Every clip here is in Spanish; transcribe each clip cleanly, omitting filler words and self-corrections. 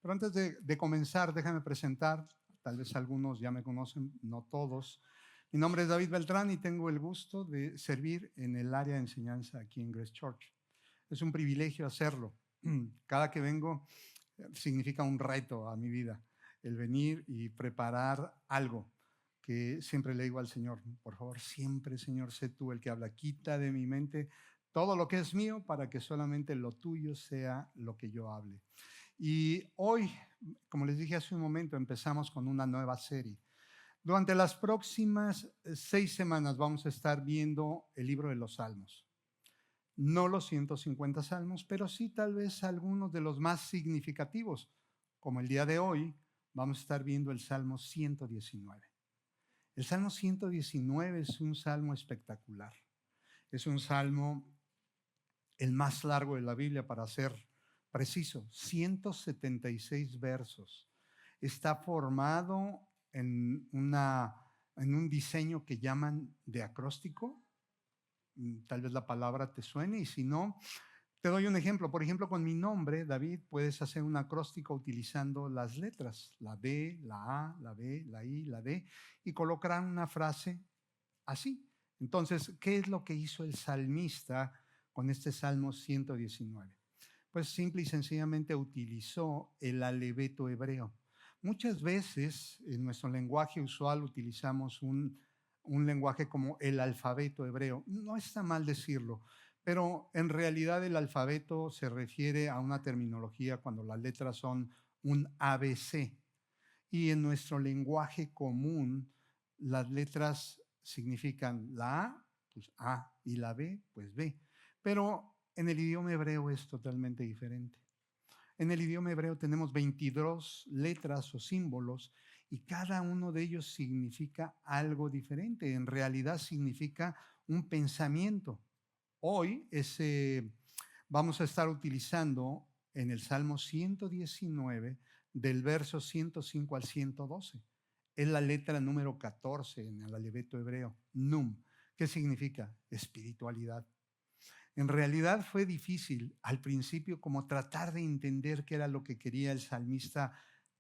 Pero antes de comenzar, déjame presentar, tal vez algunos ya me conocen, no todos. Mi nombre es David Beltrán y tengo el gusto de servir en el área de enseñanza aquí en Grace Church. Es un privilegio hacerlo. Cada que vengo significa un reto a mi vida, el venir y preparar algo que siempre le digo al Señor, por favor, siempre, Señor, sé tú el que habla, quita de mi mente todo lo que es mío para que solamente lo tuyo sea lo que yo hable. Y hoy, como les dije hace un momento, empezamos con una nueva serie. Durante las próximas 6 semanas vamos a estar viendo el libro de los Salmos. No los 150 salmos, pero sí tal vez algunos de los más significativos, como el día de hoy vamos a estar viendo el Salmo 119. El Salmo 119 es un salmo espectacular. Es un salmo el más largo de la Biblia, para ser preciso, 176 versos. Está formado en un diseño que llaman de acróstico. Tal vez la palabra te suene, y si no, te doy un ejemplo. Por ejemplo, con mi nombre, David, puedes hacer un acróstico utilizando las letras, la B, la A, la B, la I, la D, y colocar una frase así. Entonces, ¿qué es lo que hizo el salmista con este Salmo 119? Pues simple y sencillamente utilizó el alebeto hebreo. Muchas veces en nuestro lenguaje usual utilizamos un lenguaje como el alfabeto hebreo. No está mal decirlo, pero en realidad el alfabeto se refiere a una terminología cuando las letras son un ABC. Y en nuestro lenguaje común, las letras significan la A, pues A, y la B, pues B. Pero en el idioma hebreo es totalmente diferente. En el idioma hebreo tenemos 22 letras o símbolos y cada uno de ellos significa algo diferente. En realidad significa un pensamiento. Hoy vamos a estar utilizando en el Salmo 119 del verso 105 al 112. Es la letra número 14 en el alfabeto hebreo, Num. ¿Qué significa? Espiritualidad. En realidad fue difícil al principio como tratar de entender qué era lo que quería el salmista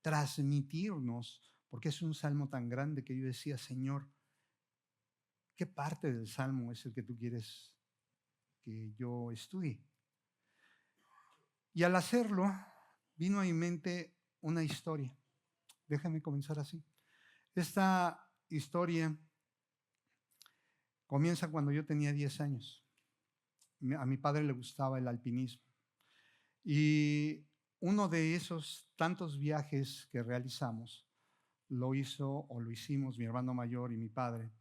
transmitirnos, porque es un salmo tan grande que yo decía, Señor, ¿qué parte del salmo es el que tú quieres que yo estudie? Y al hacerlo, vino a mi mente una historia. Déjame comenzar así. Esta historia comienza cuando yo tenía 10 años. A mi padre le gustaba el alpinismo. Y uno de esos tantos viajes que realizamos lo hicimos mi hermano mayor y mi padre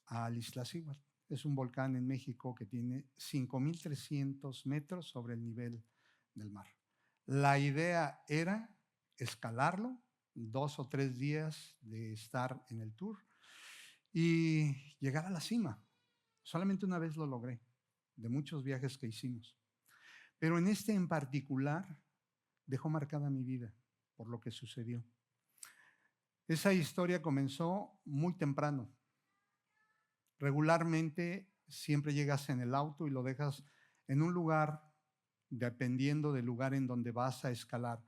al Iztaccíhuatl. Es un volcán en México que tiene 5,300 metros sobre el nivel del mar. La idea era escalarlo, 2 o 3 días de estar en el tour y llegar a la cima. Solamente una vez lo logré, de muchos viajes que hicimos. Pero en este en particular dejó marcada mi vida por lo que sucedió. Esa historia comenzó muy temprano. Regularmente siempre llegas en el auto y lo dejas en un lugar, dependiendo del lugar en donde vas a escalar.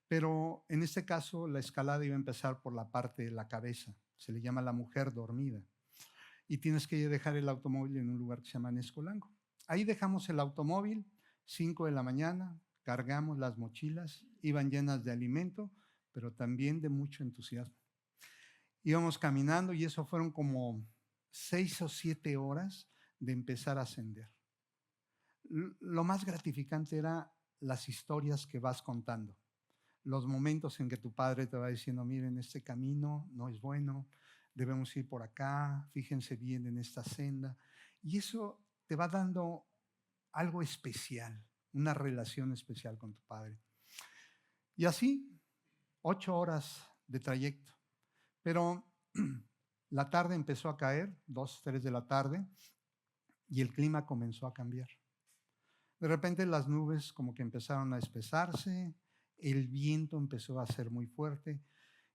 Pero en este caso la escalada iba a empezar por la parte de la cabeza. Se le llama la mujer dormida. Y tienes que dejar el automóvil en un lugar que se llama Nescolango. Ahí dejamos el automóvil, 5 de la mañana, cargamos las mochilas, iban llenas de alimento, pero también de mucho entusiasmo. Íbamos caminando y eso fueron como 6 o 7 horas de empezar a ascender. Lo más gratificante era las historias que vas contando, los momentos en que tu padre te va diciendo, miren, este camino no es bueno, debemos ir por acá, fíjense bien en esta senda. Y eso te va dando algo especial, una relación especial con tu padre. Y así, 8 horas de trayecto. Pero la tarde empezó a caer, 2, 3 de la tarde, y el clima comenzó a cambiar. De repente las nubes como que empezaron a espesarse, el viento empezó a ser muy fuerte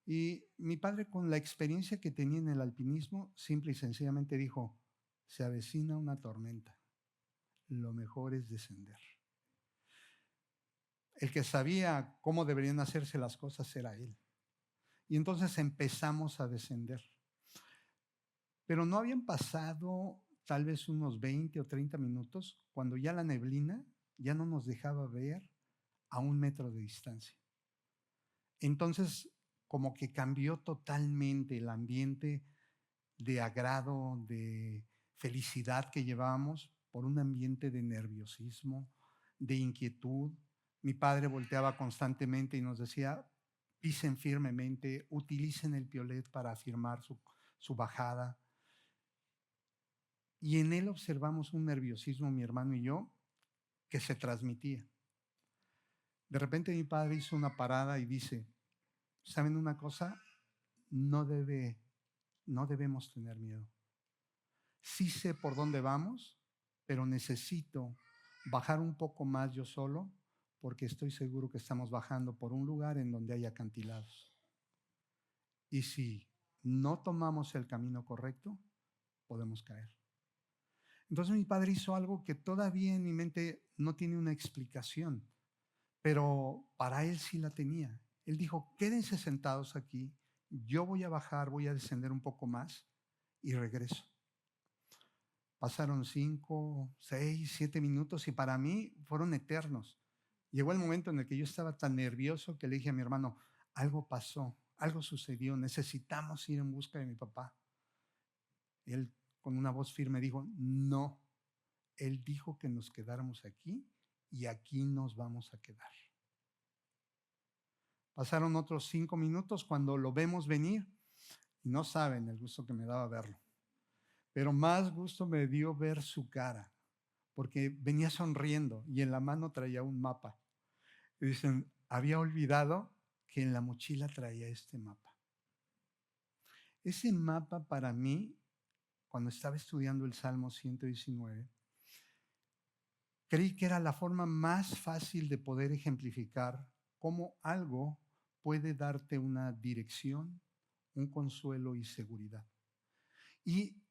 y mi padre, con la experiencia que tenía en el alpinismo, simple y sencillamente dijo, se avecina una tormenta, lo mejor es descender. El que sabía cómo deberían hacerse las cosas era él. Y entonces empezamos a descender. Pero no habían pasado tal vez unos 20 o 30 minutos cuando ya la neblina ya no nos dejaba ver a 1 metro de distancia. Entonces, como que cambió totalmente el ambiente de agrado, de felicidad que llevábamos por un ambiente de nerviosismo, de inquietud. Mi padre volteaba constantemente y nos decía, pisen firmemente, utilicen el piolet para afirmar su bajada. Y en él observamos un nerviosismo, mi hermano y yo, que se transmitía. De repente mi padre hizo una parada y dice, ¿saben una cosa? No debemos tener miedo. Sí sé por dónde vamos, pero necesito bajar un poco más yo solo, porque estoy seguro que estamos bajando por un lugar en donde hay acantilados. Y si no tomamos el camino correcto, podemos caer. Entonces mi padre hizo algo que todavía en mi mente no tiene una explicación, pero para él sí la tenía. Él dijo, quédense sentados aquí, yo voy a bajar, voy a descender un poco más y regreso. Pasaron 5, 6, 7 minutos y para mí fueron eternos. Llegó el momento en el que yo estaba tan nervioso que le dije a mi hermano, algo pasó, algo sucedió, necesitamos ir en busca de mi papá. Él con una voz firme dijo, no, él dijo que nos quedáramos aquí y aquí nos vamos a quedar. Pasaron otros 5 minutos cuando lo vemos venir y no saben el gusto que me daba verlo. Pero más gusto me dio ver su cara, porque venía sonriendo y en la mano traía un mapa. Y dicen, había olvidado que en la mochila traía este mapa. Ese mapa para mí, cuando estaba estudiando el Salmo 119, creí que era la forma más fácil de poder ejemplificar cómo algo puede darte una dirección, un consuelo y seguridad. Y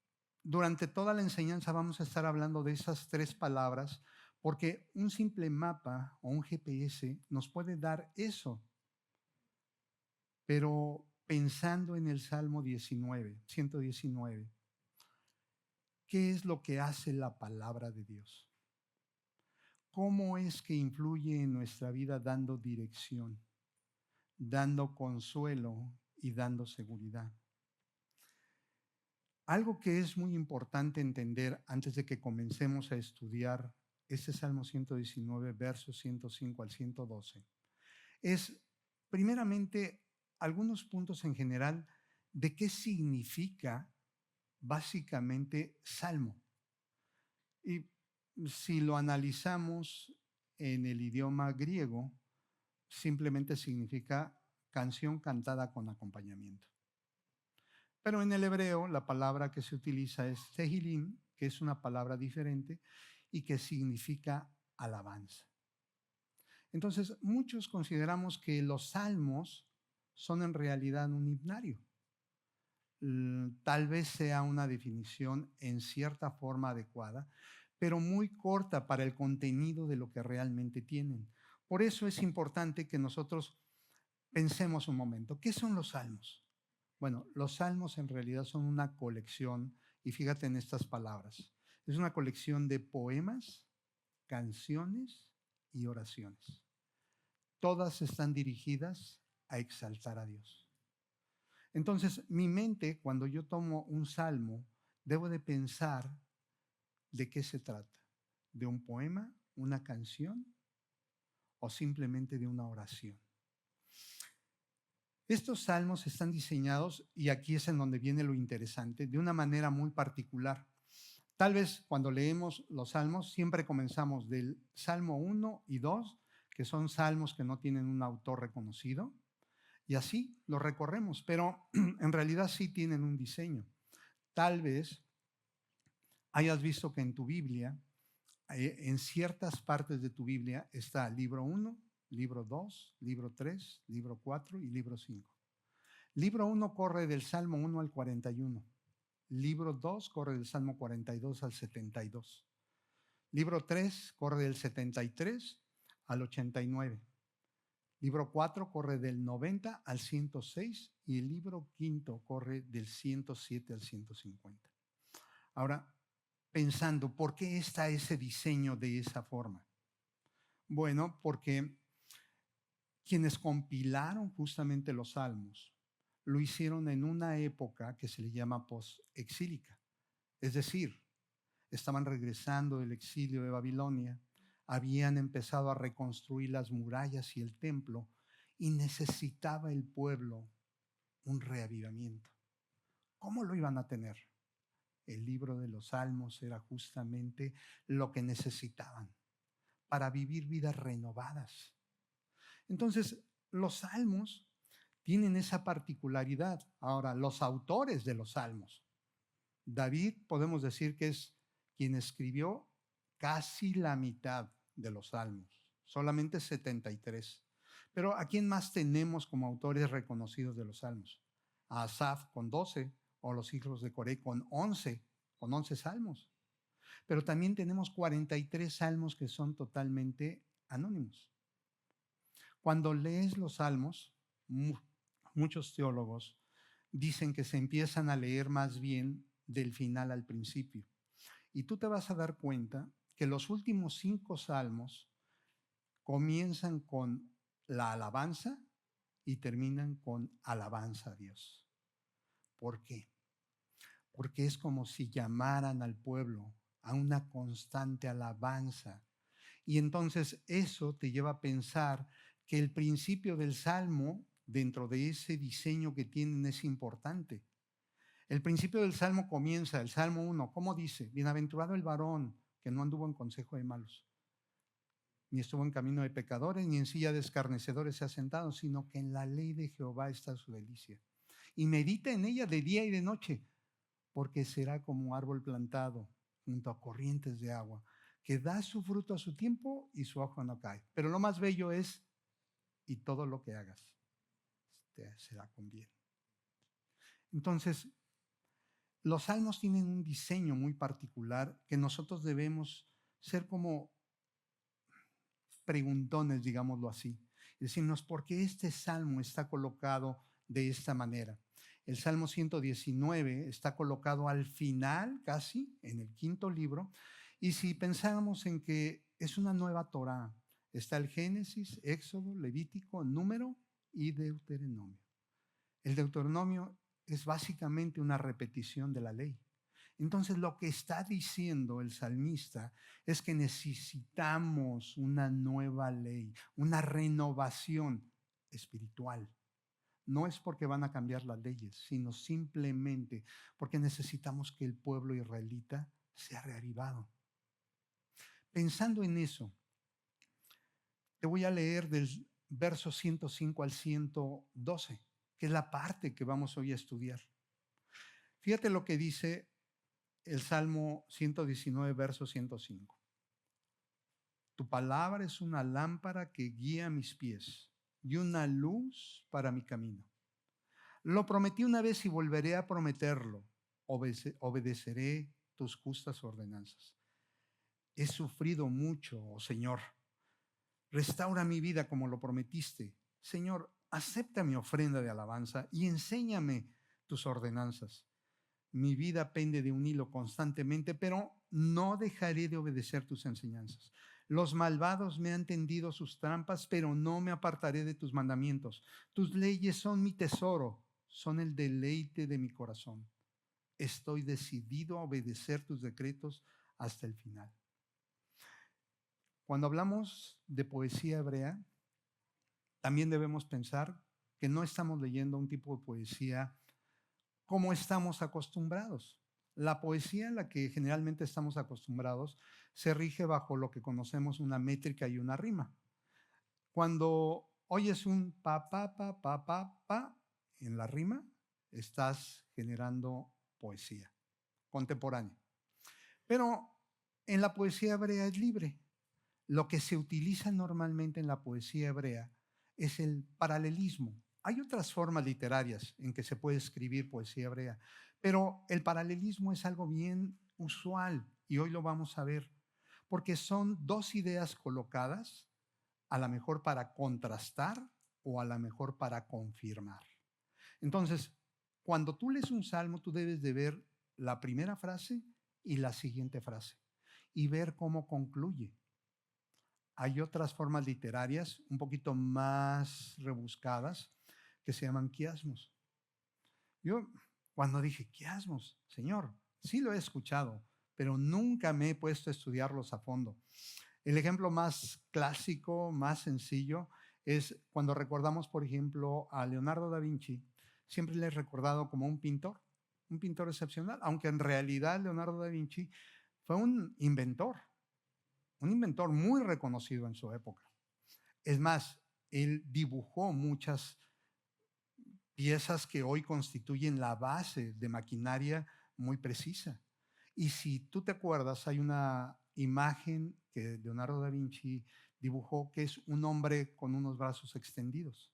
durante toda la enseñanza vamos a estar hablando de esas 3 palabras, porque un simple mapa o un GPS nos puede dar eso. Pero pensando en el Salmo 119, ¿qué es lo que hace la palabra de Dios? ¿Cómo es que influye en nuestra vida dando dirección, dando consuelo y dando seguridad? Algo que es muy importante entender antes de que comencemos a estudiar este Salmo 119, versos 105 al 112, es primeramente algunos puntos en general de qué significa básicamente salmo. Y si lo analizamos en el idioma griego, simplemente significa canción cantada con acompañamiento. Pero en el hebreo la palabra que se utiliza es tehilim, que es una palabra diferente y que significa alabanza. Entonces, muchos consideramos que los salmos son en realidad un himnario. Tal vez sea una definición en cierta forma adecuada, pero muy corta para el contenido de lo que realmente tienen. Por eso es importante que nosotros pensemos un momento, ¿qué son los salmos? Bueno, los salmos en realidad son una colección, y fíjate en estas palabras, es una colección de poemas, canciones y oraciones. Todas están dirigidas a exaltar a Dios. Entonces, mi mente, cuando yo tomo un salmo, debo de pensar de qué se trata. ¿De un poema, una canción o simplemente de una oración? Estos salmos están diseñados, y aquí es en donde viene lo interesante, de una manera muy particular. Tal vez cuando leemos los salmos siempre comenzamos del Salmo 1 y 2, que son salmos que no tienen un autor reconocido, y así lo recorremos, pero en realidad sí tienen un diseño. Tal vez hayas visto que en tu Biblia, en ciertas partes de tu Biblia, está libro 1, libro 2, libro 3, libro 4 y libro 5. Libro 1 corre del Salmo 1 al 41. Libro 2 corre del Salmo 42 al 72. Libro 3 corre del 73 al 89. Libro 4 corre del 90 al 106 y el libro quinto corre del 107 al 150. Ahora, pensando, ¿por qué está ese diseño de esa forma? Bueno, porque quienes compilaron justamente los salmos lo hicieron en una época que se le llama post-exílica. Es decir, estaban regresando del exilio de Babilonia, habían empezado a reconstruir las murallas y el templo y necesitaba el pueblo un reavivamiento. ¿Cómo lo iban a tener? El libro de los Salmos era justamente lo que necesitaban para vivir vidas renovadas. Entonces, los Salmos tienen esa particularidad. Ahora, los autores de los Salmos, David podemos decir que es quien escribió casi la mitad de los Salmos, solamente 73. Pero ¿a quién más tenemos como autores reconocidos de los Salmos? A Asaf con 12, o los hijos de Coré con 11 salmos. Pero también tenemos 43 salmos que son totalmente anónimos. Cuando lees los salmos, muchos teólogos dicen que se empiezan a leer más bien del final al principio. Y tú te vas a dar cuenta que los últimos 5 salmos comienzan con la alabanza y terminan con alabanza a Dios. ¿Por qué? Porque es como si llamaran al pueblo a una constante alabanza. Y entonces eso te lleva a pensar que el principio del salmo, dentro de ese diseño que tienen, es importante. El principio del salmo comienza, el Salmo 1, ¿cómo dice? Bienaventurado el varón que no anduvo en consejo de malos, ni estuvo en camino de pecadores, ni en silla de escarnecedores se ha sentado, sino que en la ley de Jehová está su delicia. Y medita en ella de día y de noche, porque será como árbol plantado junto a corrientes de agua, que da su fruto a su tiempo y su hoja no cae. Pero lo más bello es, y todo lo que hagas te será con bien. Entonces, los salmos tienen un diseño muy particular que nosotros debemos ser como preguntones, digámoslo así. Decirnos, ¿por qué este salmo está colocado de esta manera? El Salmo 119 está colocado al final, casi, en el quinto libro. Y si pensáramos en que es una nueva Torá, está el Génesis, Éxodo, Levítico, Número y Deuteronomio. El Deuteronomio es básicamente una repetición de la ley. Entonces lo que está diciendo el salmista es que necesitamos una nueva ley, una renovación espiritual. No es porque van a cambiar las leyes, sino simplemente porque necesitamos que el pueblo israelita sea reavivado. Pensando en eso, te voy a leer del verso 105 al 112, que es la parte que vamos hoy a estudiar. Fíjate lo que dice el Salmo 119, verso 105. Tu palabra es una lámpara que guía mis pies y una luz para mi camino. Lo prometí una vez y volveré a prometerlo. Obedeceré tus justas ordenanzas. He sufrido mucho, oh Señor. Restaura mi vida como lo prometiste. Señor, acepta mi ofrenda de alabanza y enséñame tus ordenanas. Mi vida pende de un hilo constantemente, pero no dejaré de obedecer tus enseñanzas. Los malvados me han tendido sus trampas, pero no me apartaré de tus mandamientos. Tus leyes son mi tesoro, son el deleite de mi corazón. Estoy decidido a obedecer tus decretos hasta el final. Cuando hablamos de poesía hebrea, también debemos pensar que no estamos leyendo un tipo de poesía como estamos acostumbrados. La poesía en la que generalmente estamos acostumbrados se rige bajo lo que conocemos una métrica y una rima. Cuando oyes un pa, en la rima, estás generando poesía contemporánea. Pero en la poesía hebrea es libre. Lo que se utiliza normalmente en la poesía hebrea es el paralelismo. Hay otras formas literarias en que se puede escribir poesía hebrea, pero el paralelismo es algo bien usual y hoy lo vamos a ver, porque son dos ideas colocadas a lo mejor para contrastar o a lo mejor para confirmar. Entonces, cuando tú lees un salmo, tú debes de ver la primera frase y la siguiente frase y ver cómo concluye. Hay otras formas literarias un poquito más rebuscadas que se llaman quiasmos. Yo cuando dije quiasmos, Señor, sí lo he escuchado, pero nunca me he puesto a estudiarlos a fondo. El ejemplo más clásico, más sencillo, es cuando recordamos, por ejemplo, a Leonardo da Vinci. Siempre le he recordado como un pintor excepcional, aunque en realidad Leonardo da Vinci fue un inventor muy reconocido en su época. Es más, él dibujó muchas piezas que hoy constituyen la base de maquinaria muy precisa. Y si tú te acuerdas, hay una imagen que Leonardo da Vinci dibujó que es un hombre con unos brazos extendidos.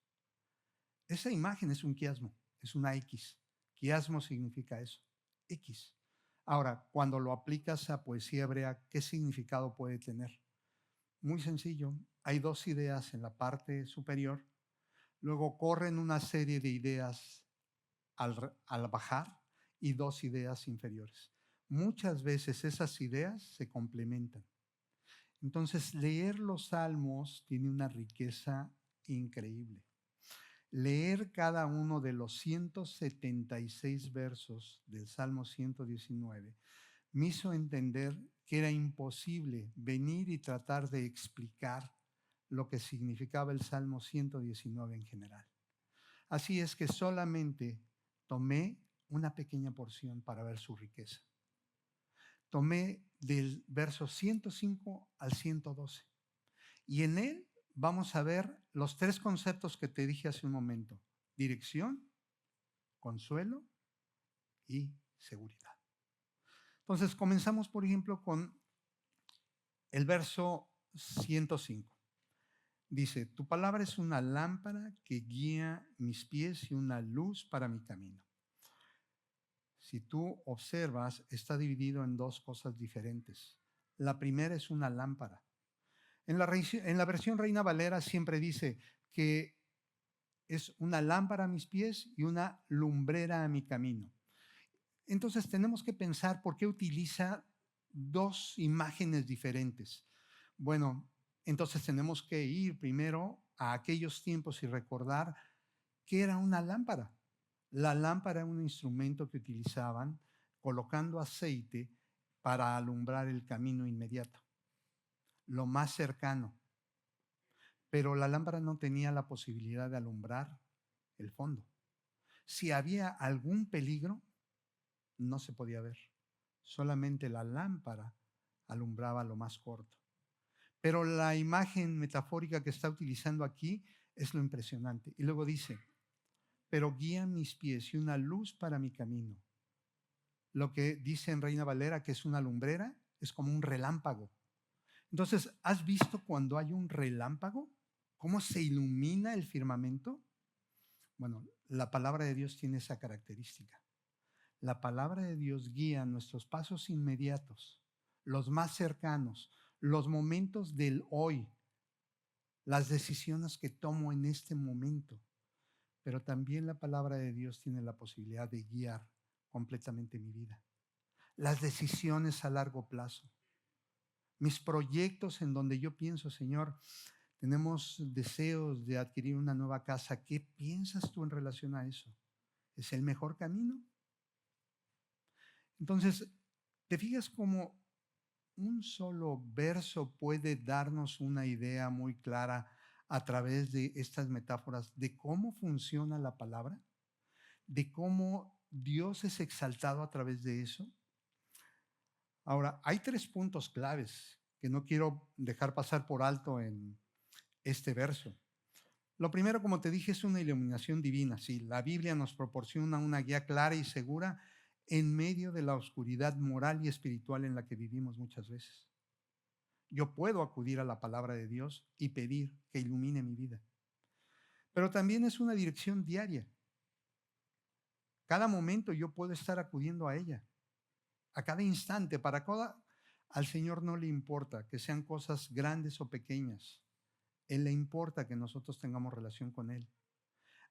Esa imagen es un quiasmo, es una X. Quiasmo significa eso, X. Ahora, cuando lo aplicas a poesía hebrea, ¿qué significado puede tener? Muy sencillo, hay dos ideas en la parte superior, luego corren una serie de ideas al bajar y dos ideas inferiores. Muchas veces esas ideas se complementan. Entonces, leer los salmos tiene una riqueza increíble. Leer cada uno de los 176 versos del Salmo 119 me hizo entender que era imposible venir y tratar de explicar lo que significaba el Salmo 119 en general. Así es que solamente tomé una pequeña porción para ver su riqueza. Tomé del verso 105 al 112 y en él vamos a ver los tres conceptos que te dije hace un momento: dirección, consuelo y seguridad. Entonces comenzamos, por ejemplo, con el verso 105. Dice, tu palabra es una lámpara que guía mis pies y una luz para mi camino. Si tú observas, está dividido en dos cosas diferentes. La primera es una lámpara. En la versión Reina Valera siempre dice que es una lámpara a mis pies y una lumbrera a mi camino. Entonces tenemos que pensar por qué utiliza dos imágenes diferentes. Bueno, entonces tenemos que ir primero a aquellos tiempos y recordar qué era una lámpara. La lámpara era un instrumento que utilizaban colocando aceite para alumbrar el camino inmediato, lo más cercano. Pero la lámpara no tenía la posibilidad de alumbrar el fondo. Si había algún peligro, no se podía ver. Solamente la lámpara alumbraba lo más corto. Pero la imagen metafórica que está utilizando aquí es lo impresionante. Y luego dice, pero guía mis pies y una luz para mi camino. Lo que dice en Reina Valera que es una lumbrera, es como un relámpago. Entonces, ¿has visto cuando hay un relámpago? ¿Cómo se ilumina el firmamento? Bueno, la palabra de Dios tiene esa característica. La palabra de Dios guía nuestros pasos inmediatos, los más cercanos, los momentos del hoy, las decisiones que tomo en este momento. Pero también la palabra de Dios tiene la posibilidad de guiar completamente mi vida. Las decisiones a largo plazo, mis proyectos en donde yo pienso, Señor, tenemos deseos de adquirir una nueva casa. ¿Qué piensas tú en relación a eso? ¿Es el mejor camino? Entonces, ¿te fijas cómo un solo verso puede darnos una idea muy clara a través de estas metáforas de cómo funciona la palabra? ¿De cómo Dios es exaltado a través de eso? Ahora, hay tres puntos claves que no quiero dejar pasar por alto en este verso. Lo primero, como te dije, es una iluminación divina. Sí, la Biblia nos proporciona una guía clara y segura en medio de la oscuridad moral y espiritual en la que vivimos muchas veces. Yo puedo acudir a la palabra de Dios y pedir que ilumine mi vida. Pero también es una dirección diaria. Cada momento yo puedo estar acudiendo a ella. A cada instante, al Señor no le importa que sean cosas grandes o pequeñas. Él le importa que nosotros tengamos relación con Él.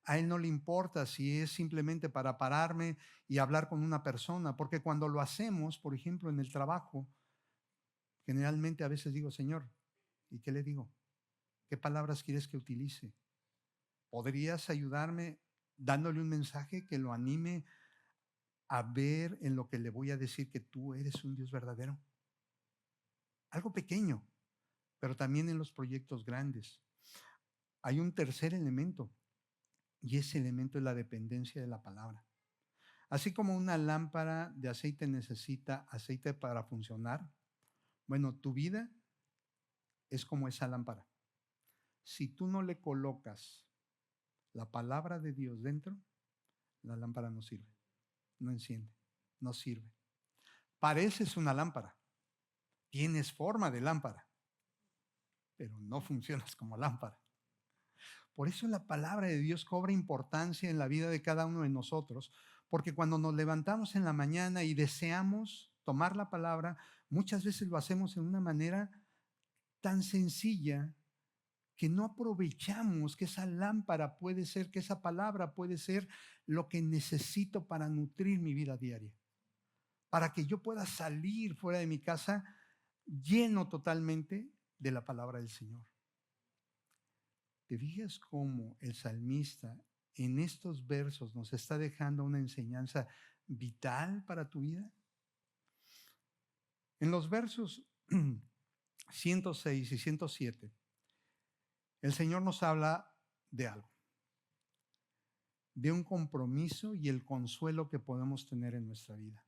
A Él no le importa si es simplemente para pararme y hablar con una persona, porque cuando lo hacemos, por ejemplo, en el trabajo, generalmente a veces digo, Señor, ¿y qué le digo? ¿Qué palabras quieres que utilice? ¿Podrías ayudarme dándole un mensaje que lo anime a ver en lo que le voy a decir que tú eres un Dios verdadero? Algo pequeño, pero también en los proyectos grandes. Hay un tercer elemento y ese elemento es la dependencia de la palabra. Así como una lámpara de aceite necesita aceite para funcionar, bueno, tu vida es como esa lámpara. Si tú no le colocas la palabra de Dios dentro, la lámpara no sirve, no enciende, no sirve. Pareces una lámpara, tienes forma de lámpara, pero no funcionas como lámpara. Por eso la palabra de Dios cobra importancia en la vida de cada uno de nosotros, porque cuando nos levantamos en la mañana y deseamos tomar la palabra, muchas veces lo hacemos en una manera tan sencilla que no aprovechamos que esa lámpara puede ser, que esa palabra puede ser lo que necesito para nutrir mi vida diaria, para que yo pueda salir fuera de mi casa lleno totalmente de la palabra del Señor. ¿Te fijas cómo el salmista en estos versos nos está dejando una enseñanza vital para tu vida? En los versos 106 y 107, el Señor nos habla de algo, de un compromiso y el consuelo que podemos tener en nuestra vida.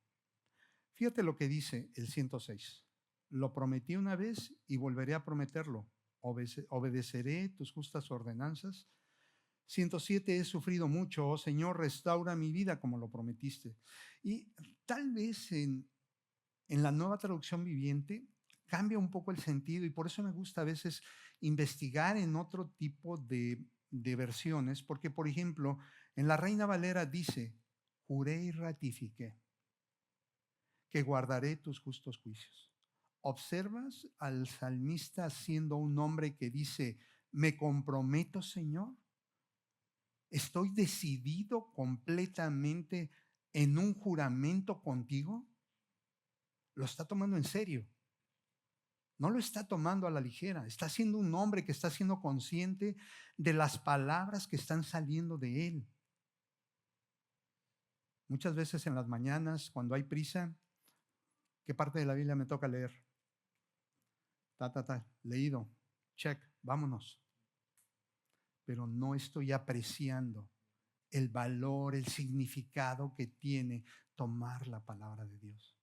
Fíjate lo que dice el 106. Lo prometí una vez y volveré a prometerlo. Obedeceré tus justas ordenanzas. 107. He sufrido mucho, oh Señor, restaura mi vida como lo prometiste. Y tal vez en la Nueva Traducción Viviente cambia un poco el sentido y por eso me gusta a veces investigar en otro tipo de versiones, porque por ejemplo, en la Reina Valera dice, juré y ratifiqué que guardaré tus justos juicios. ¿Observas al salmista siendo un hombre que dice, me comprometo, Señor? ¿Estoy decidido completamente en un juramento contigo? Lo está tomando en serio. No lo está tomando a la ligera. Está siendo un hombre que está siendo consciente de las palabras que están saliendo de él. Muchas veces en las mañanas, cuando hay prisa, ¿qué parte de la Biblia me toca leer? Leído. Check, vámonos. Pero no estoy apreciando el valor, el significado que tiene tomar la palabra de Dios.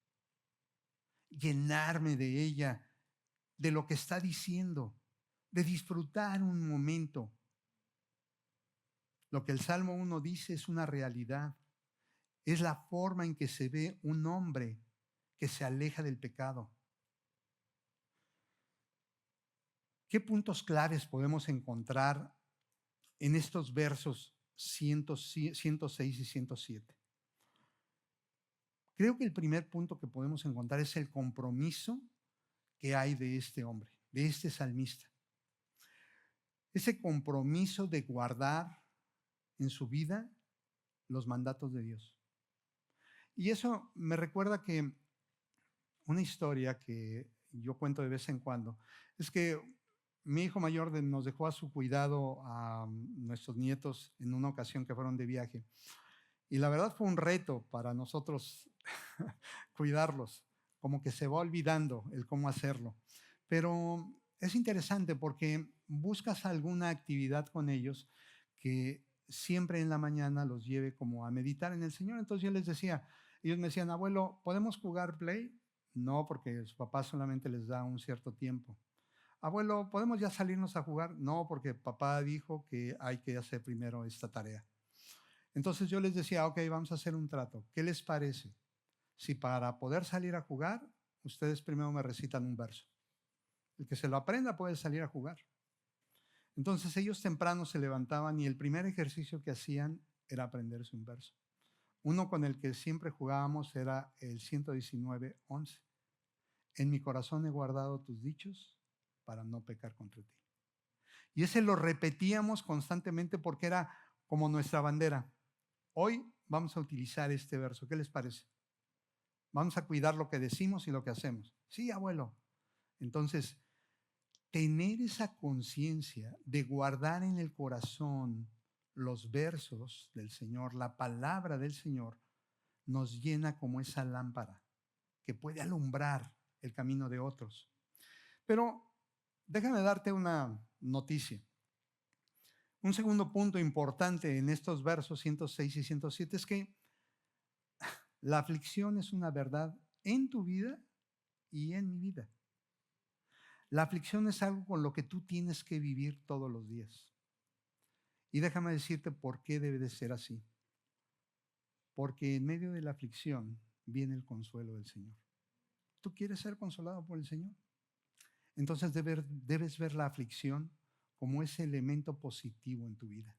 Llenarme de ella, de lo que está diciendo, de disfrutar un momento. Lo que el Salmo 1 dice es una realidad. Es la forma en que se ve un hombre que se aleja del pecado. ¿Qué puntos claves podemos encontrar en estos versos 106 y 107? Creo que el primer punto que podemos encontrar es el compromiso que hay de este hombre, de este salmista. Ese compromiso de guardar en su vida los mandatos de Dios. Y eso me recuerda que una historia que yo cuento de vez en cuando es que mi hijo mayor nos dejó a su cuidado a nuestros nietos en una ocasión que fueron de viaje. Y la verdad fue un reto para nosotros cuidarlos, como que se va olvidando el cómo hacerlo. Pero es interesante porque buscas alguna actividad con ellos que siempre en la mañana los lleve como a meditar en el Señor. Entonces yo les decía, ellos me decían, abuelo, ¿podemos jugar Play? No, porque su papá solamente les da un cierto tiempo. Abuelo, ¿podemos ya salirnos a jugar? No, porque papá dijo que hay que hacer primero esta tarea. Entonces yo les decía, ok, vamos a hacer un trato. ¿Qué les parece? Si para poder salir a jugar, ustedes primero me recitan un verso. El que se lo aprenda puede salir a jugar. Entonces ellos temprano se levantaban y el primer ejercicio que hacían era aprenderse un verso. Uno con el que siempre jugábamos era el 119:11. En mi corazón he guardado tus dichos para no pecar contra ti. Y ese lo repetíamos constantemente porque era como nuestra bandera. Hoy vamos a utilizar este verso. ¿Qué les parece? Vamos a cuidar lo que decimos y lo que hacemos. Sí, abuelo. Entonces, tener esa conciencia de guardar en el corazón los versos del Señor, la palabra del Señor, nos llena como esa lámpara que puede alumbrar el camino de otros. Pero déjame darte una noticia. Un segundo punto importante en estos versos 106 y 107 es que la aflicción es una verdad en tu vida y en mi vida. La aflicción es algo con lo que tú tienes que vivir todos los días. Y déjame decirte por qué debe de ser así. Porque en medio de la aflicción viene el consuelo del Señor. ¿Tú quieres ser consolado por el Señor? Entonces debes ver la aflicción como ese elemento positivo en tu vida.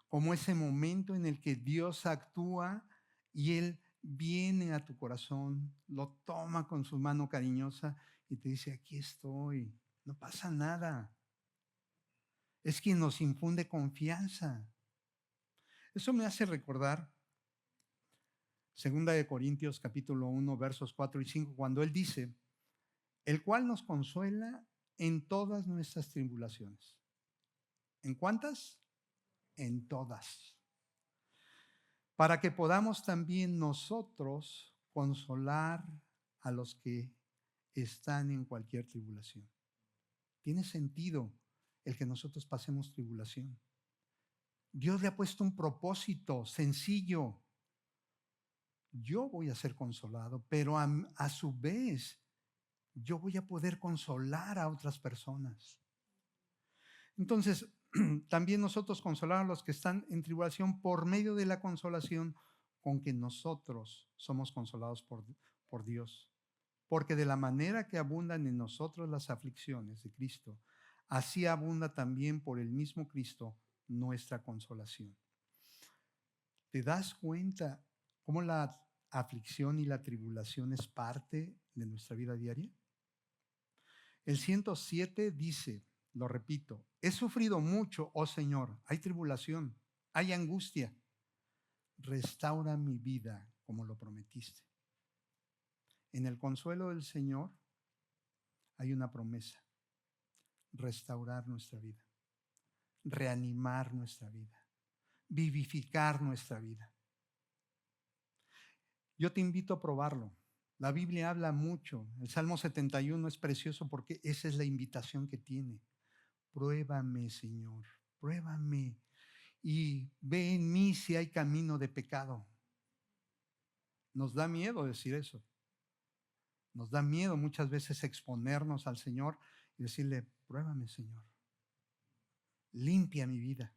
Como ese momento en el que Dios actúa y Él viene a tu corazón, lo toma con su mano cariñosa y te dice, aquí estoy, no pasa nada. Es quien nos infunde confianza. Eso me hace recordar 2 Corintios capítulo 1, versos 4 y 5, cuando Él dice, el cual nos consuela en todas nuestras tribulaciones. ¿En cuántas? En todas. Para que podamos también nosotros consolar a los que están en cualquier tribulación. Tiene sentido el que nosotros pasemos tribulación. Dios le ha puesto un propósito sencillo. Yo voy a ser consolado, pero a su vez yo voy a poder consolar a otras personas. Entonces, también nosotros consolar a los que están en tribulación por medio de la consolación con que nosotros somos consolados por Dios. Porque de la manera que abundan en nosotros las aflicciones de Cristo, así abunda también por el mismo Cristo nuestra consolación. ¿Te das cuenta cómo la aflicción y la tribulación es parte de nuestra vida diaria? El 107 dice, lo repito, he sufrido mucho, oh Señor, hay tribulación, hay angustia. Restaura mi vida como lo prometiste. En el consuelo del Señor hay una promesa, restaurar nuestra vida, reanimar nuestra vida, vivificar nuestra vida. Yo te invito a probarlo. La Biblia habla mucho. El Salmo 71 es precioso porque esa es la invitación que tiene. Pruébame, Señor, pruébame y ve en mí si hay camino de pecado. Nos da miedo decir eso. Nos da miedo muchas veces exponernos al Señor y decirle, pruébame, Señor, limpia mi vida.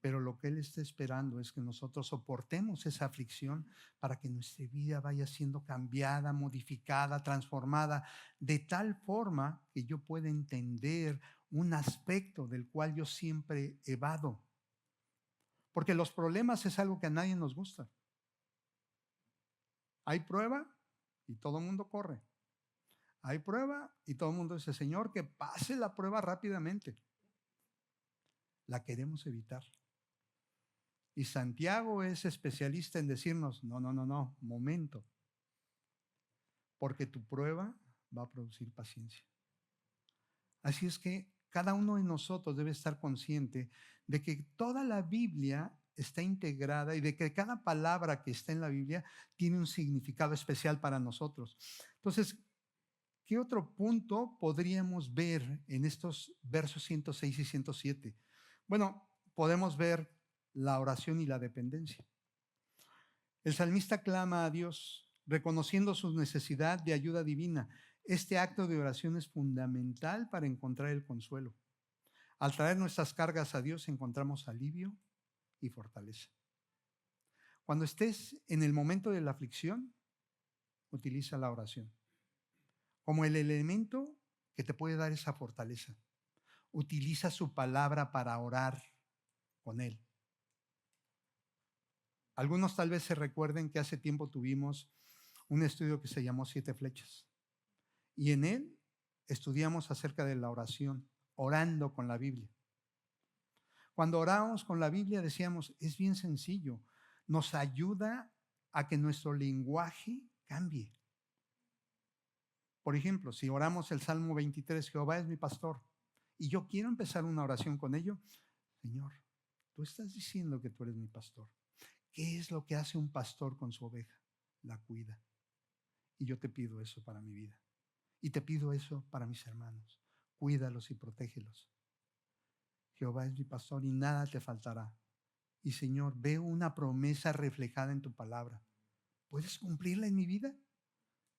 Pero lo que Él está esperando es que nosotros soportemos esa aflicción para que nuestra vida vaya siendo cambiada, modificada, transformada, de tal forma que yo pueda entender un aspecto del cual yo siempre evado. Porque los problemas es algo que a nadie nos gusta. Hay prueba y todo el mundo corre. Hay prueba y todo el mundo dice, Señor, que pase la prueba rápidamente. La queremos evitar. Y Santiago es especialista en decirnos, no, momento, porque tu prueba va a producir paciencia. Así es que cada uno de nosotros debe estar consciente de que toda la Biblia está integrada y de que cada palabra que está en la Biblia tiene un significado especial para nosotros. Entonces, ¿qué otro punto podríamos ver en estos versos 106 y 107? Bueno, podemos ver la oración y la dependencia. El salmista clama a Dios, reconociendo su necesidad de ayuda divina. Este acto de oración es fundamental para encontrar el consuelo. Al traer nuestras cargas a Dios encontramos alivio y fortaleza. Cuando estés en el momento de la aflicción, utiliza la oración como el elemento que te puede dar esa fortaleza. Utiliza su palabra para orar con Él. Algunos tal vez se recuerden que hace tiempo tuvimos un estudio que se llamó 7 flechas. Y en él estudiamos acerca de la oración, orando con la Biblia. Cuando oramos con la Biblia decíamos, es bien sencillo, nos ayuda a que nuestro lenguaje cambie. Por ejemplo, si oramos el Salmo 23, Jehová es mi pastor, y yo quiero empezar una oración con ello, Señor, tú estás diciendo que tú eres mi pastor. ¿Qué es lo que hace un pastor con su oveja? La cuida. Y yo te pido eso para mi vida. Y te pido eso para mis hermanos. Cuídalos y protégelos. Jehová es mi pastor y nada te faltará. Y Señor, veo una promesa reflejada en tu palabra. ¿Puedes cumplirla en mi vida?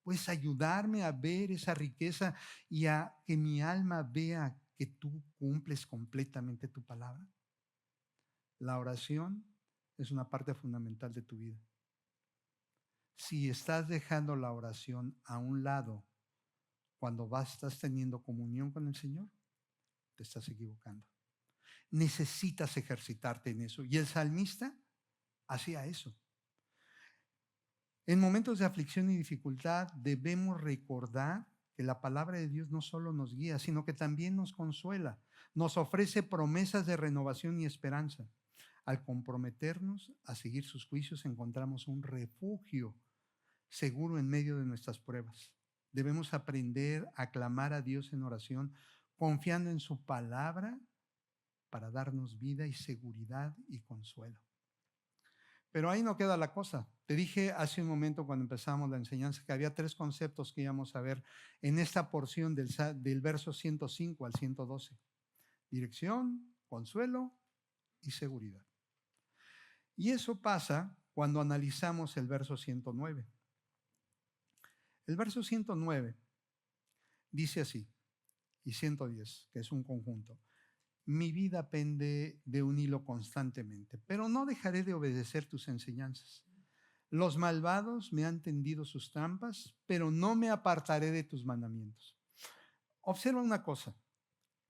¿Puedes ayudarme a ver esa riqueza y a que mi alma vea que tú cumples completamente tu palabra? La oración es una parte fundamental de tu vida. Si estás dejando la oración a un lado cuando estás teniendo comunión con el Señor, te estás equivocando. Necesitas ejercitarte en eso. Y el salmista hacía eso. En momentos de aflicción y dificultad debemos recordar que la palabra de Dios no solo nos guía, sino que también nos consuela, nos ofrece promesas de renovación y esperanza. Al comprometernos a seguir sus juicios, encontramos un refugio seguro en medio de nuestras pruebas. Debemos aprender a clamar a Dios en oración, confiando en su palabra para darnos vida y seguridad y consuelo. Pero ahí no queda la cosa. Te dije hace un momento cuando empezamos la enseñanza que había 3 conceptos que íbamos a ver en esta porción del verso 105 al 112. Dirección, consuelo y seguridad. Y eso pasa cuando analizamos el verso 109. El verso 109 dice así, y 110, que es un conjunto. Mi vida pende de un hilo constantemente, pero no dejaré de obedecer tus enseñanzas. Los malvados me han tendido sus trampas, pero no me apartaré de tus mandamientos. Observa una cosa.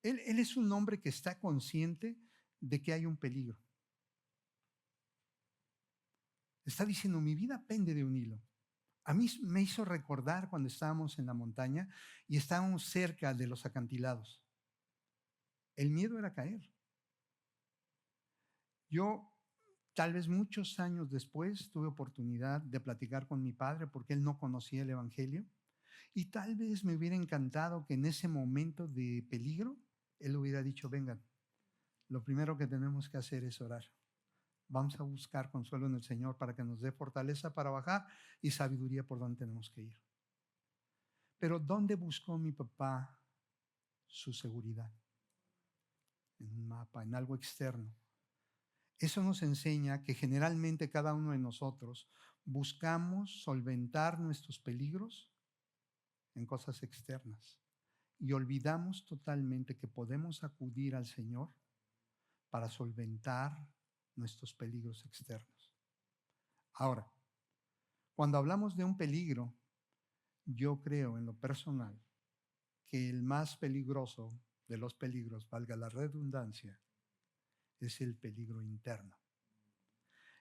Él es un hombre que está consciente de que hay un peligro. Está diciendo, mi vida pende de un hilo. A mí me hizo recordar cuando estábamos en la montaña y estábamos cerca de los acantilados. El miedo era caer. Yo, tal vez muchos años después, tuve oportunidad de platicar con mi padre porque él no conocía el Evangelio. Y tal vez me hubiera encantado que en ese momento de peligro, él hubiera dicho, vengan, lo primero que tenemos que hacer es orar. Vamos a buscar consuelo en el Señor para que nos dé fortaleza para bajar y sabiduría por donde tenemos que ir. Pero ¿dónde buscó mi papá su seguridad? En un mapa, en algo externo. Eso nos enseña que generalmente cada uno de nosotros buscamos solventar nuestros peligros en cosas externas y olvidamos totalmente que podemos acudir al Señor para solventar nuestros peligros externos. Ahora, cuando hablamos de un peligro, yo creo en lo personal que el más peligroso de los peligros, valga la redundancia, es el peligro interno.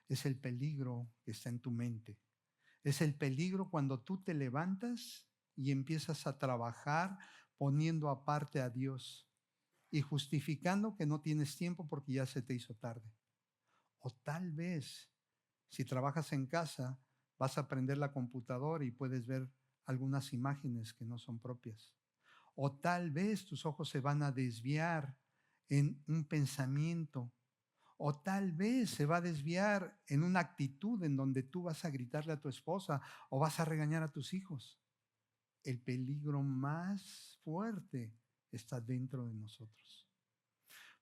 Es el peligro que está en tu mente. Es el peligro cuando tú te levantas y empiezas a trabajar poniendo aparte a Dios y justificando que no tienes tiempo porque ya se te hizo tarde. O tal vez, si trabajas en casa, vas a prender la computadora y puedes ver algunas imágenes que no son propias. O tal vez tus ojos se van a desviar en un pensamiento. O tal vez se va a desviar en una actitud en donde tú vas a gritarle a tu esposa o vas a regañar a tus hijos. El peligro más fuerte está dentro de nosotros.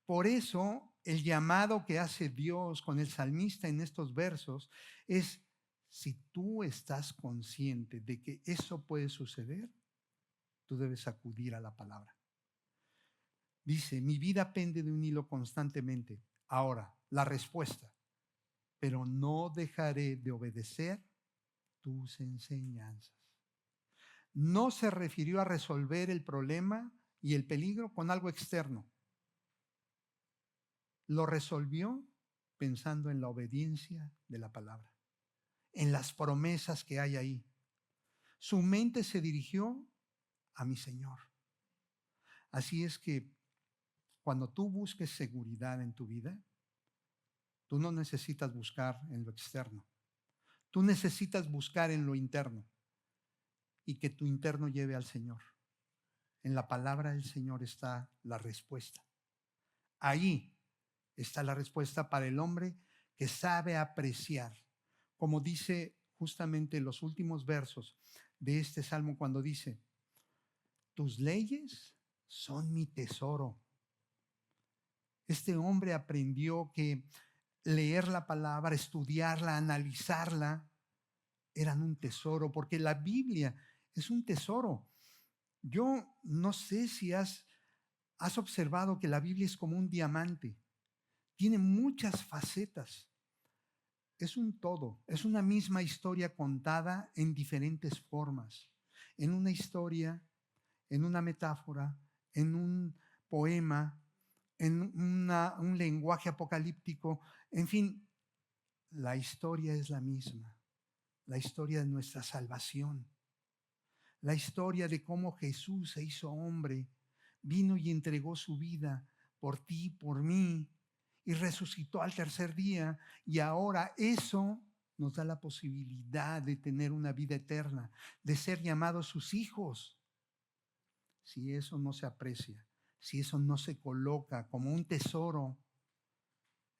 Por eso, el llamado que hace Dios con el salmista en estos versos es, si tú estás consciente de que eso puede suceder, tú debes acudir a la palabra. Dice, mi vida pende de un hilo constantemente. Ahora, la respuesta, pero no dejaré de obedecer tus enseñanzas. No se refirió a resolver el problema y el peligro con algo externo. Lo resolvió pensando en la obediencia de la palabra, en las promesas que hay ahí. Su mente se dirigió a mi Señor. Así es que cuando tú busques seguridad en tu vida, tú no necesitas buscar en lo externo. Tú necesitas buscar en lo interno y que tu interno lleve al Señor. En la palabra del Señor está la respuesta. Ahí está la respuesta para el hombre que sabe apreciar. Como dice justamente los últimos versos de este salmo cuando dice, tus leyes son mi tesoro. Este hombre aprendió que leer la palabra, estudiarla, analizarla, eran un tesoro, porque la Biblia es un tesoro. Yo no sé si has observado que la Biblia es como un diamante. Tiene muchas facetas. Es un todo, es una misma historia contada en diferentes formas. En una historia, en una metáfora, en un poema, en un lenguaje apocalíptico. En fin, la historia es la misma. La historia de nuestra salvación. La historia de cómo Jesús se hizo hombre, vino y entregó su vida por ti, por mí, y resucitó al tercer día. Y ahora eso nos da la posibilidad de tener una vida eterna, de ser llamados sus hijos. Si eso no se aprecia, si eso no se coloca como un tesoro,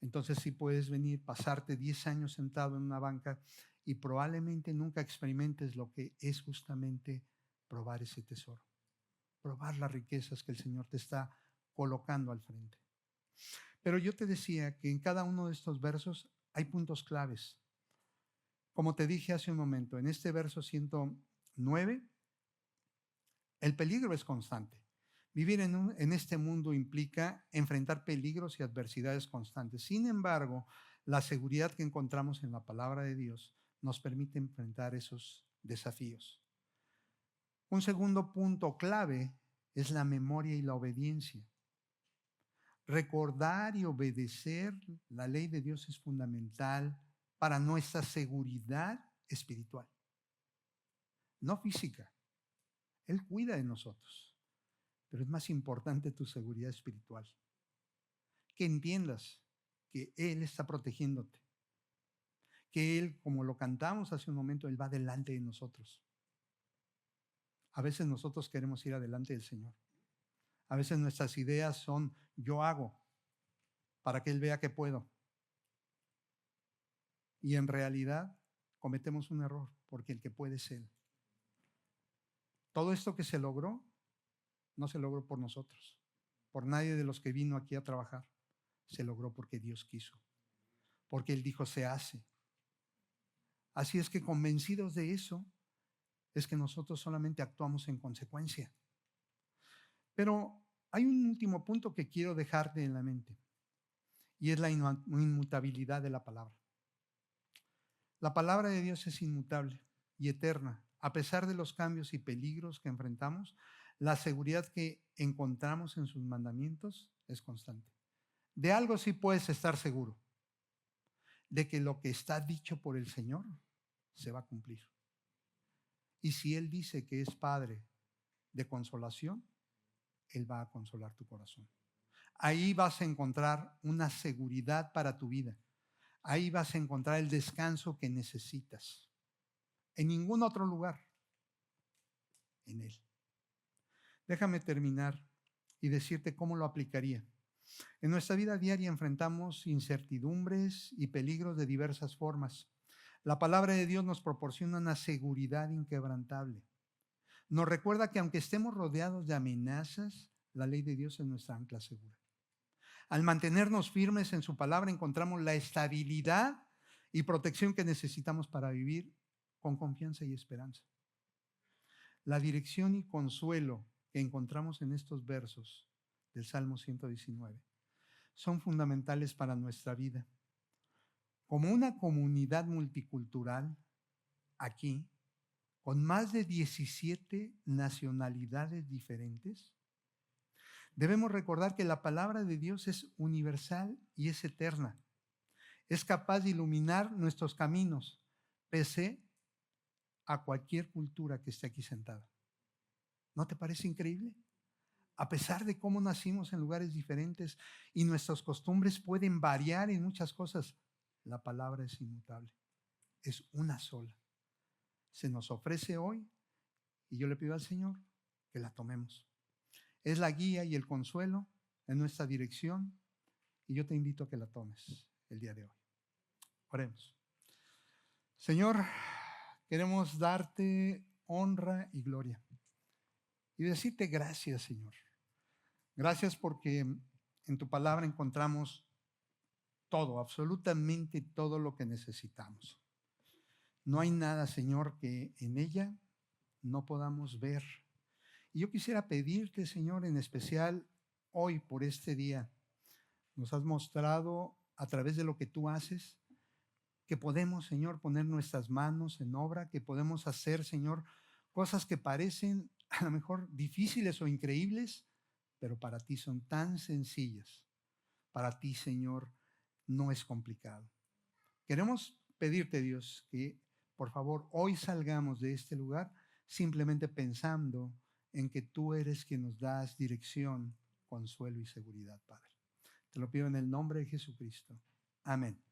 entonces sí puedes venir, pasarte 10 años sentado en una banca y probablemente nunca experimentes lo que es justamente probar ese tesoro, probar las riquezas que el Señor te está colocando al frente. Pero yo te decía que en cada uno de estos versos hay puntos claves. Como te dije hace un momento, en este verso 109, el peligro es constante. Vivir en este mundo implica enfrentar peligros y adversidades constantes. Sin embargo, la seguridad que encontramos en la palabra de Dios nos permite enfrentar esos desafíos. Un segundo punto clave es la memoria y la obediencia. Recordar y obedecer la ley de Dios es fundamental para nuestra seguridad espiritual, no física. Él cuida de nosotros, pero es más importante tu seguridad espiritual. Que entiendas que Él está protegiéndote, que Él, como lo cantamos hace un momento, Él va delante de nosotros. A veces nosotros queremos ir adelante del Señor. A veces nuestras ideas son, yo hago, para que Él vea que puedo. Y en realidad cometemos un error, porque el que puede es Él. Todo esto que se logró, no se logró por nosotros, por nadie de los que vino aquí a trabajar. Se logró porque Dios quiso, porque Él dijo, se hace. Así es que convencidos de eso, es que nosotros solamente actuamos en consecuencia. Pero hay un último punto que quiero dejarte en la mente, y es la inmutabilidad de la palabra. La palabra de Dios es inmutable y eterna. A pesar de los cambios y peligros que enfrentamos, la seguridad que encontramos en sus mandamientos es constante. De algo sí puedes estar seguro, de que lo que está dicho por el Señor se va a cumplir. Y si Él dice que es Padre de consolación, Él va a consolar tu corazón. Ahí vas a encontrar una seguridad para tu vida. Ahí vas a encontrar el descanso que necesitas. En ningún otro lugar, en Él. Déjame terminar y decirte cómo lo aplicaría. En nuestra vida diaria enfrentamos incertidumbres y peligros de diversas formas. La palabra de Dios nos proporciona una seguridad inquebrantable. Nos recuerda que aunque estemos rodeados de amenazas, la ley de Dios es nuestra ancla segura. Al mantenernos firmes en su palabra encontramos la estabilidad y protección que necesitamos para vivir con confianza y esperanza. La dirección y consuelo que encontramos en estos versos del Salmo 119 son fundamentales para nuestra vida. Como una comunidad multicultural aquí, con más de 17 nacionalidades diferentes, debemos recordar que la palabra de Dios es universal y es eterna. Es capaz de iluminar nuestros caminos, pese a cualquier cultura que esté aquí sentada. ¿No te parece increíble? A pesar de cómo nacimos en lugares diferentes y nuestras costumbres pueden variar en muchas cosas, la palabra es inmutable, es una sola. Se nos ofrece hoy y yo le pido al Señor que la tomemos. Es la guía y el consuelo en nuestra dirección y yo te invito a que la tomes el día de hoy. Oremos. Señor, queremos darte honra y gloria y decirte gracias, Señor. Gracias porque en tu palabra encontramos todo, absolutamente todo lo que necesitamos. No hay nada, Señor, que en ella no podamos ver. Y yo quisiera pedirte, Señor, en especial hoy por este día, nos has mostrado a través de lo que tú haces, que podemos, Señor, poner nuestras manos en obra, que podemos hacer, Señor, cosas que parecen a lo mejor difíciles o increíbles, pero para ti son tan sencillas. Para ti, Señor, no es complicado. Queremos pedirte, Dios, que por favor hoy salgamos de este lugar simplemente pensando en que tú eres quien nos das dirección, consuelo y seguridad, Padre. Te lo pido en el nombre de Jesucristo. Amén.